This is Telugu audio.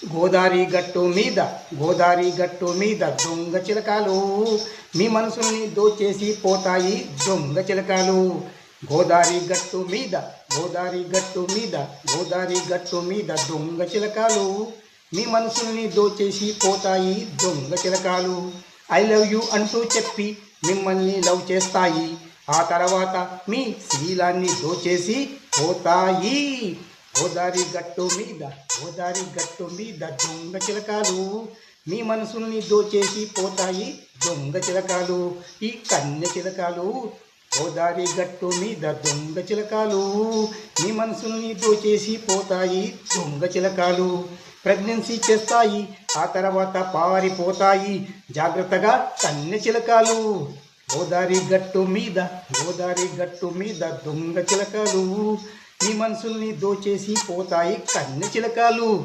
గోదారి గట్టు మీద దొంగ చిలకలు మీ మనసుల్ని దోచేసి పోతాయి దొంగ చిలకలు. గోదారి గట్టు మీద దొంగ చిలకలు మీ మనసుల్ని దోచేసి పోతాయి దొంగ చిలకలు. ఐ లవ్ యూ అంటూ చెప్పి మిమ్మల్ని లవ్ చేస్తాయి, ఆ తర్వాత మీ శీలాన్ని దోచేసి పోతాయి. గోదారి గట్టు మీద దొంగ చిలకలు మీ మనసుల్ని దోచేసి పోతాయి దొంగ చిలకలు. ఈ కన్య చిలకలు గోదారి గట్టు మీద దొంగ చిలకలు మీ మనసుల్ని దోచేసి పోతాయి దొంగ చిలకలు. ప్రెగ్నెన్సీ చేస్తాయి, ఆ తర్వాత పారిపోతాయి, జాగ్రత్తగా కన్య చిలకలు. గోదారి గట్టు మీద దొంగ చిలకలు మీ మనసుల్ని దోచేసి పోతాయి కన్య చిలకలు.